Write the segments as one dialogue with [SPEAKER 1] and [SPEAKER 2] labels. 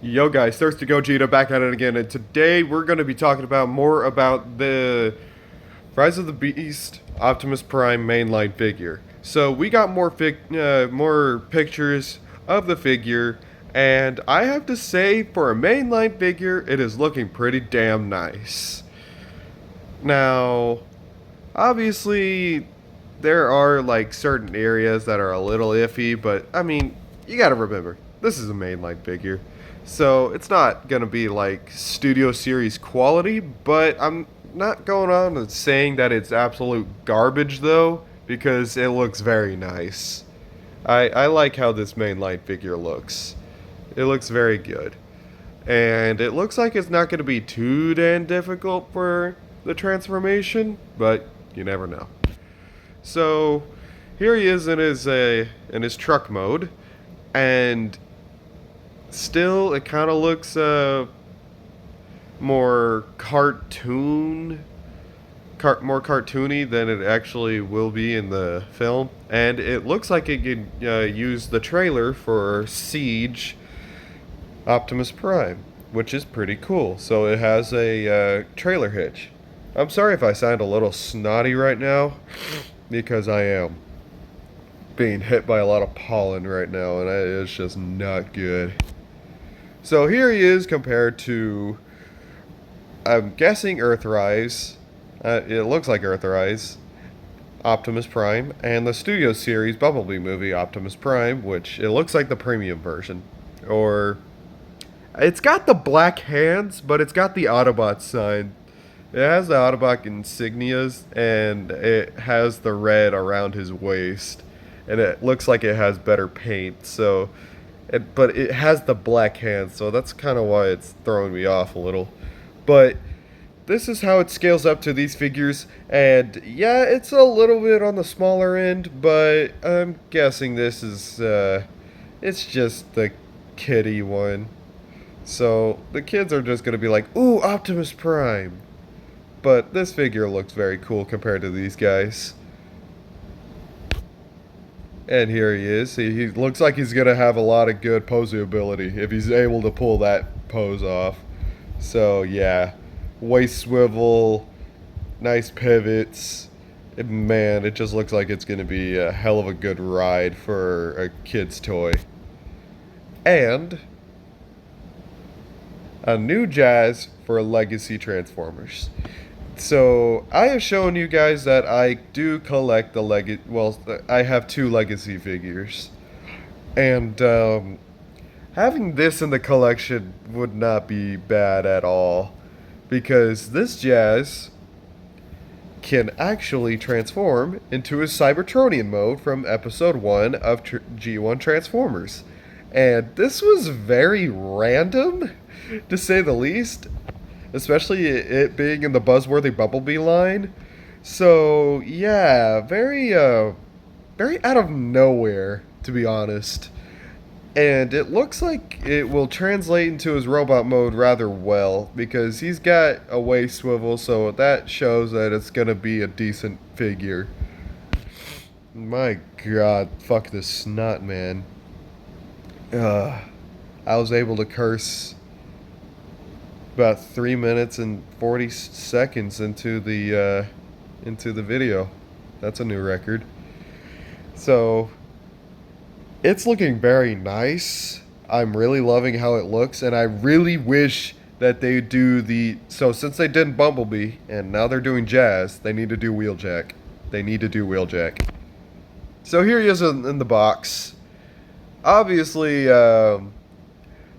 [SPEAKER 1] Yo guys, Thirsty Gogeta back at it again, and today we're going to be talking about more about the Rise of the Beast Optimus Prime mainline figure. So we got more pictures of the figure, and I have to say, for a mainline figure, it is looking pretty damn nice. Now, obviously, there are like certain areas that are a little iffy, but I mean, you gotta remember, this is a mainline figure. So it's not gonna be like Studio Series quality, but I'm not going on and saying that it's absolute garbage though, because it looks very nice. I like how this mainline figure looks. It looks very good. And it looks like it's not going to be too damn difficult for the transformation, but you never know. So here he is in his truck mode, and still it kind of looks more more cartoony than it actually will be in the film, and it looks like it could use the trailer for Siege Optimus Prime, which is pretty cool. So it has a trailer hitch. I'm sorry if I sound a little snotty right now, because I am being hit by a lot of pollen right now, and it's just not good. So here he is compared to, I'm guessing Earthrise. It looks like Earthrise, Optimus Prime, and the Studio Series Bumblebee movie Optimus Prime, which it looks like the premium version. Or it's got the black hands, but it's got the Autobot sign. It has the Autobot insignias, and it has the red around his waist, and it looks like it has better paint. But it has the black hands, so that's kind of why it's throwing me off a little. But this is how it scales up to these figures, and yeah, it's a little bit on the smaller end, but I'm guessing this is it's just the kiddie one. So the kids are just gonna be like, "Ooh, Optimus Prime." But this figure looks very cool compared to these guys. And here he is. He looks like he's gonna have a lot of good posing ability if he's able to pull that pose off. So yeah, waist swivel, nice pivots. And man, it just looks like it's gonna be a hell of a good ride for a kid's toy. And a new jazz for Legacy Transformers. So I have shown you guys that I do collect the legacy. Well, I have two legacy figures, and having this in the collection would not be bad at all, because this jazz can actually transform into his Cybertronian mode from episode 1 of G1 Transformers. And this was very random, to say the least, especially it being in the buzzworthy Bumblebee line. So yeah, very out of nowhere, to be honest. And it looks like it will translate into his robot mode rather well, because he's got a waist swivel, so that shows that it's gonna be a decent figure. My god, fuck this snot, man. I was able to curse about 3 minutes and 40 seconds into the video. That's a new record. So it's looking very nice. I'm really loving how it looks, and I really wish that they do so since they did Bumblebee and now they're doing Jazz, they need to do Wheeljack. They need to do Wheeljack. So here he is in the box. Obviously,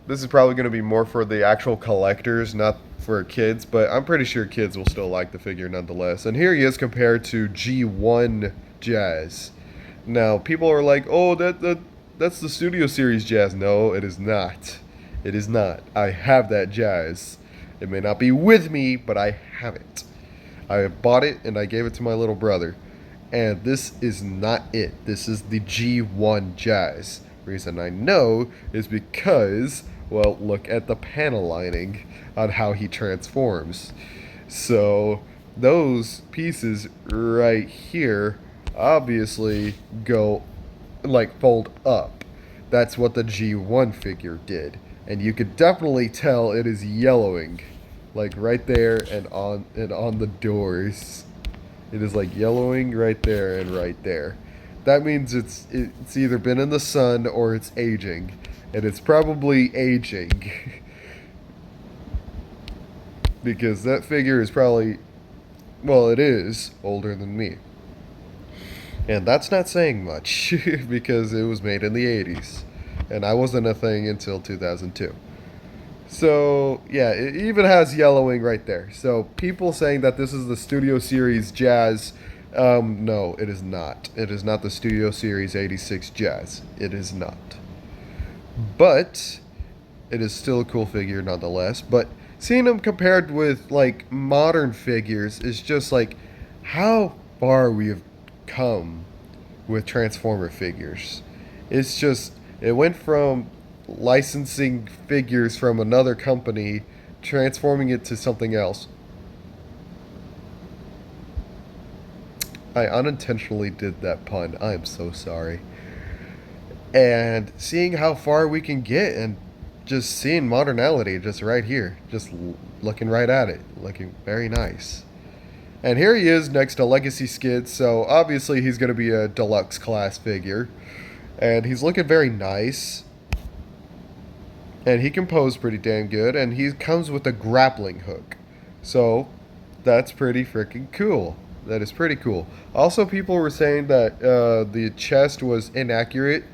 [SPEAKER 1] this is probably going to be more for the actual collectors, not for kids, but I'm pretty sure kids will still like the figure nonetheless. And here he is compared to G1 Jazz. Now, people are like, "Oh, that's the Studio Series Jazz." No, it is not. It is not. I have that Jazz. It may not be with me, but I have it. I bought it and I gave it to my little brother. And this is not it. This is the G1 Jazz. Reason I know is because, well, look at the panel lining on how he transforms. So those pieces right here obviously go like fold up. That's what the G1 figure did. and you could definitely tell it is yellowing, like right there and on the doors. It is like yellowing right there and right there. That means it's either been in the sun or it's aging, and it's probably aging because that figure is probably, well, it is older than me. And that's not saying much because it was made in the 80s and I wasn't a thing until 2002. So, yeah, it even has yellowing right there. So, people saying that this is the Studio Series Jazz, no, it is not. It is not the Studio Series 86 Jazz. It is not. But, it is still a cool figure nonetheless. But, seeing them compared with, like, modern figures is just like how far we have come with Transformer figures. It's just, it went from licensing figures from another company, transforming it to something else. I unintentionally did that pun. I am so sorry. And seeing how far we can get and just seeing modernality just right here, just looking right at it, looking very nice. And here he is next to Legacy Skid, so obviously he's going to be a deluxe class figure. And he's looking very nice. And he can pose pretty damn good, and he comes with a grappling hook. So, that's pretty freaking cool. That is pretty cool. Also, people were saying that the chest was inaccurate,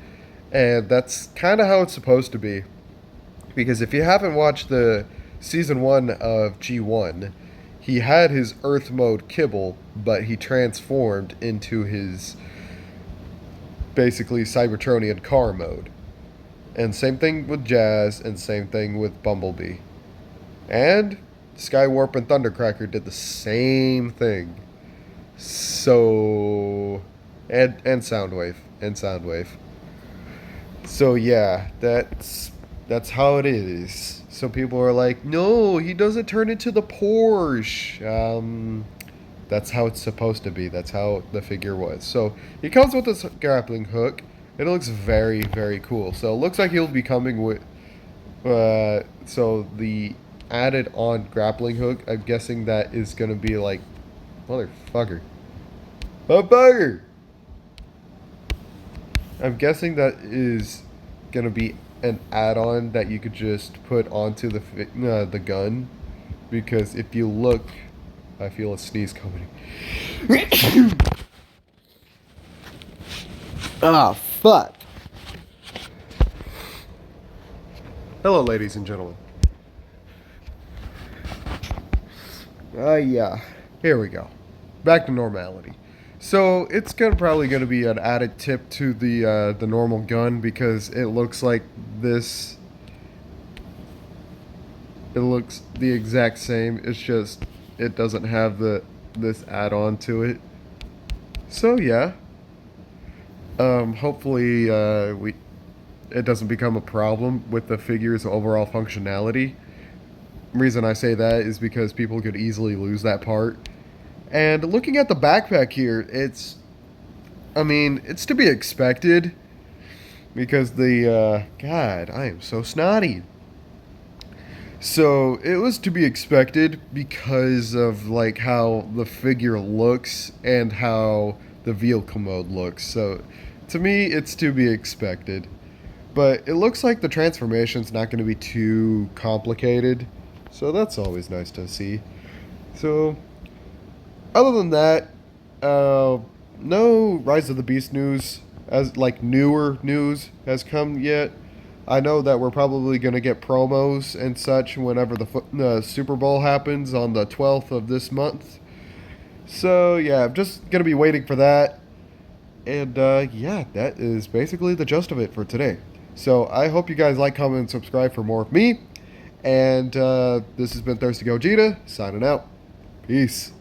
[SPEAKER 1] and that's kind of how it's supposed to be. Because if you haven't watched the Season 1 of G1, he had his Earth mode kibble, but he transformed into his basically Cybertronian car mode. And same thing with Jazz, and same thing with Bumblebee. And Skywarp and Thundercracker did the same thing. So, and Soundwave, So yeah, that's how it is. So people are like, no, he doesn't turn into the Porsche. That's how it's supposed to be. That's how the figure was. So he comes with this grappling hook. It looks very, very cool. So it looks like he'll be coming with, so the added on grappling hook, I'm guessing that is going to be like, motherfucker. A bugger! I'm guessing that is going to be an add-on that you could just put onto the gun. Because if you look, I feel a sneeze coming. Ah, fuck. Hello, ladies and gentlemen. Yeah. Here we go. Back to normality. So it's probably gonna be an added tip to the normal gun because it looks like this. It looks the exact same. It's just it doesn't have this add-on to it. So yeah. Hopefully it doesn't become a problem with the figure's overall functionality. Reason I say that is because people could easily lose that part. And looking at the backpack here, it's to be expected because God, I am so snotty. So it was to be expected because of like how the figure looks and how the vehicle mode looks. So to me, it's to be expected. But it looks like the transformation's not going to be too complicated. So that's always nice to see. So other than that, no Rise of the Beast news, as like newer news, has come yet. I know that we're probably going to get promos and such whenever the Super Bowl happens on the 12th of this month. So yeah, I'm just going to be waiting for that. And yeah, that is basically the gist of it for today. So I hope you guys like, comment, and subscribe for more of me. And this has been Thirsty Gogeta, signing out. Peace.